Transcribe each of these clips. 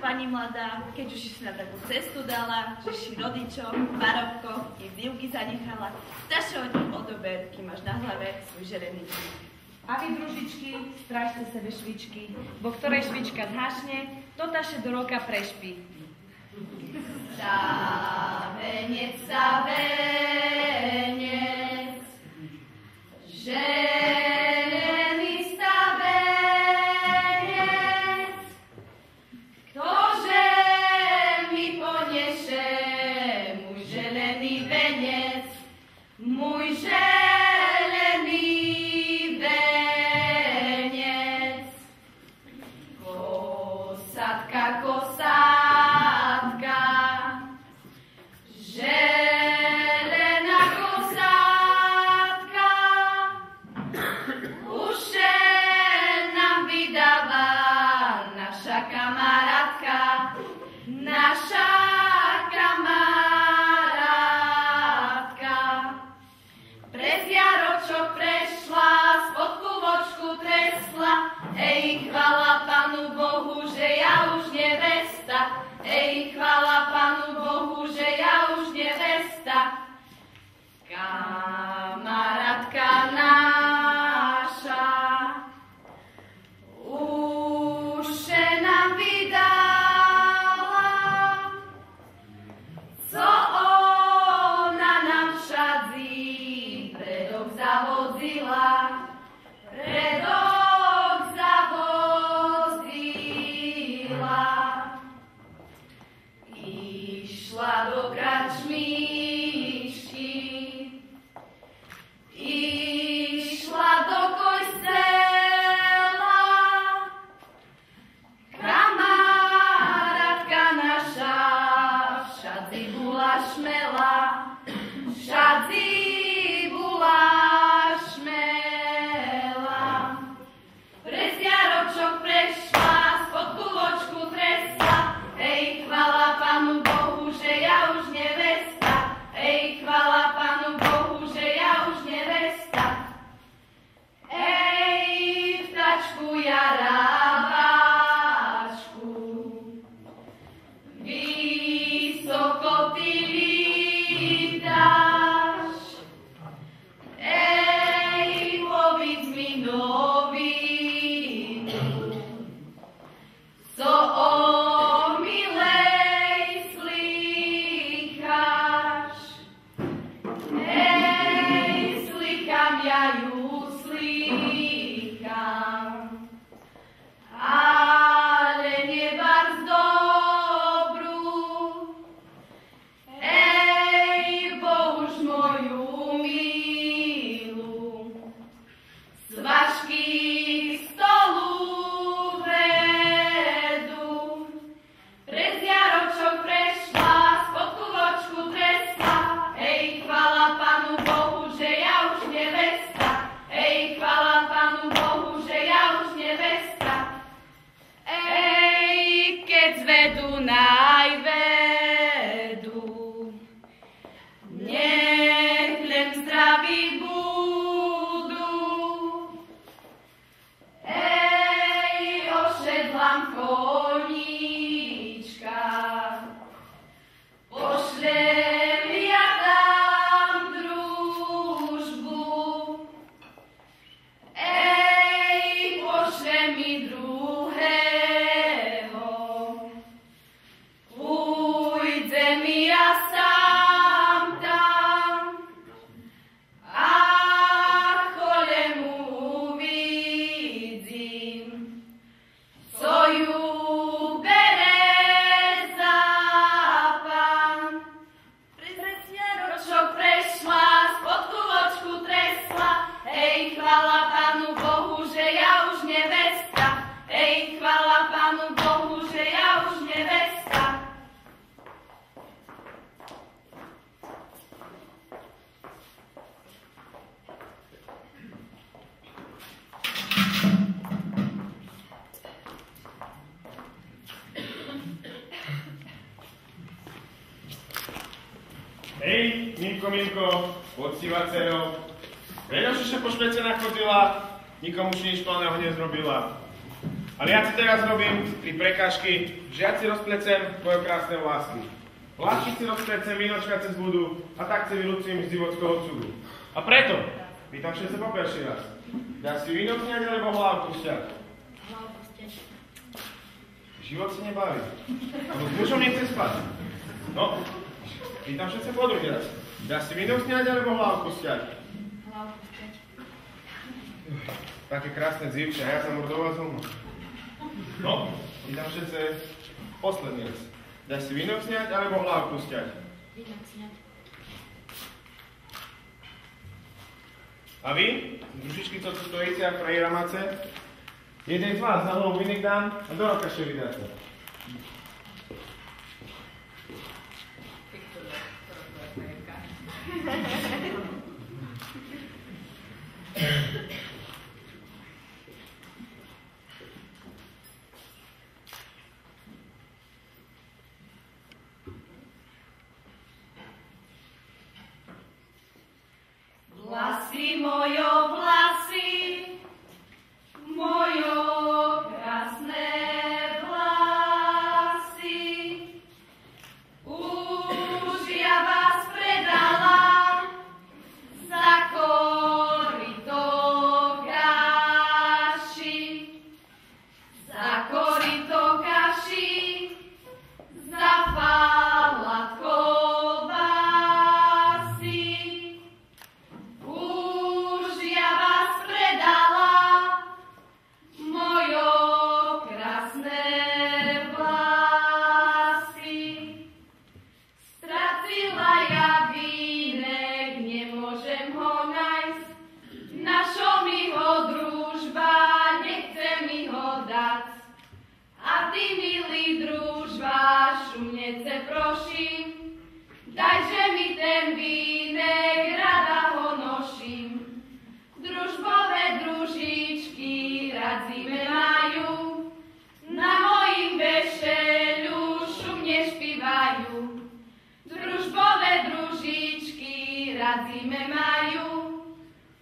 Pani mladá, keď už si na takú cestu dala, že si rodičom, parobko i výuky zanechala, stačí od nich odober, kým máš na hlave svoj želený čík. A vy, družičky, strážte sebe švičky, bo ktorej švička zhašne, to taše do roka prešpí. Stavenec, stavenec, želený stavenec, ktože mi poniesie môj želený venec, môj želený venec. Kosatka, kosatka, želená kosátka, komínko, podsíva dcero. Vedoš ešte po špece nachodila, nikomu už nič plného nezrobila. Ale ja si teraz robím 3 prekážky, žiaci rozplecem tvoje krásne lásky. Vláčici rozplecem vínočka cez budu a tak se vylúcim z divockého cudu. A preto, pýtam všetce po perší raz, dá si víno sňať alebo hlavu pušťať? Hlavu pušťať. Život si nebaví. Alebo s mužom nechce spať. No, pýtam všetce po druhý raz, dá si víno sňať alebo hlavu pušťať? Hlavu pušťať. Také krásne dzivče, a ja sa mordoval zomno. No, pýtam všetce posledný raz. Dáš si vínok sňať, alebo hlavu pušťať? Vínok sňať. A vy, družičky, co tu stojíte a frajera mace, jeden z vás na hlavu vínek dám a do roka še vydáte. Vlasy mojo, vlasy, mojo krásne vlasy. Už ja vás predala za korito kaši, za korito kaši, za falat kobásy. Už ja vás predala, mojo krásne vlasy. Stracila ja vínek, nemôžem ho nájsť. Našo mi ho družba, nechce mi ho dať. A ty, milý družba, šumnece prosím, dajže mi ten vínek, rada ho nosím. Družbové družičky rád zime majú, na mojim vešeľu šumne špívajú. Družbové družičky rád zime majú,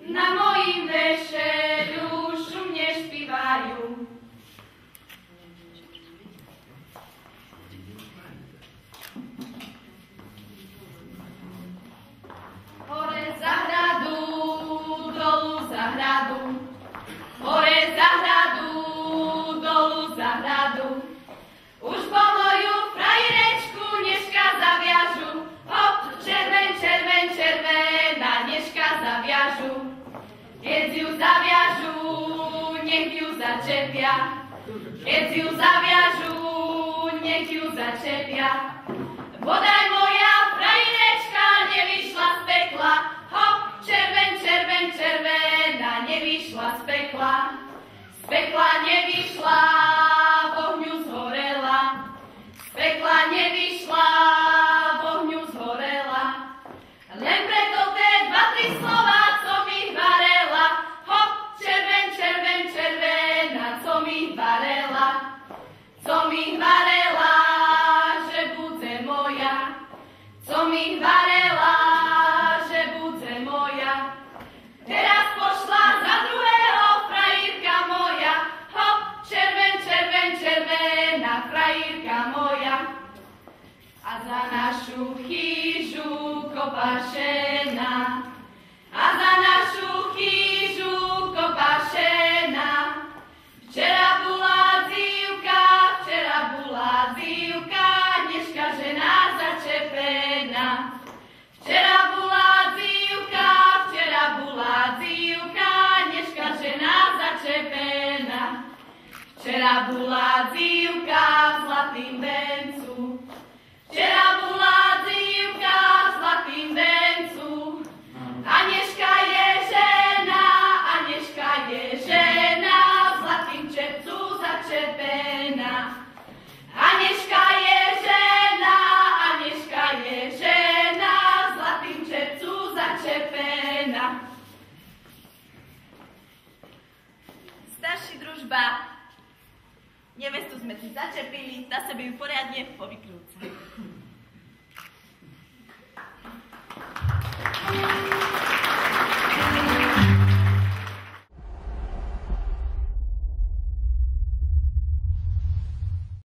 na mojim vešeľu šumne špívajú. Hore zahradu, dolu zahradu, hore zahradu, dolu zahradu. Už po moju frajerečku Nežka zaviažu, hop, červen, červen, červená Nežka zaviažu. Keď ju zaviažu, nech ju začepia, keď ju zaviažu, nech ju začepia. Bodaj moja frajerečka nevyšla z pekla, hop, červen, červen, červená nevyšla z pekla. Z pekla nevyšla, v ohňu zhorela, z pekla nevyšla, v ohňu zhorela. Len preto tie 2-3 slova, co mi varela, hop, červen, červen, červená, co mi varela, co mi varela, že bude moja, co mi varela, že bude moja. Teraz pošla za druhého frajírka moja, hop, červen, červen, červená frajírka moja. A za našu chýžu kopašená, a za našu chýžu kopašená. Včera bola dzívka, Nežka žena začepená. Včera bola dzívka, Nežka žena začepená. Včera bola dzívka v zlatým vencu, včera bola dzívka v zlatým vencu. Anežka je žena, Anežka je žena, v zlatým čepcu začepená. Anežka je žena, Anežka je žena, v zlatým čepcu začepená. Starší družba, nevestu sme si začepili, na sebe ju poriadne povykrúcali.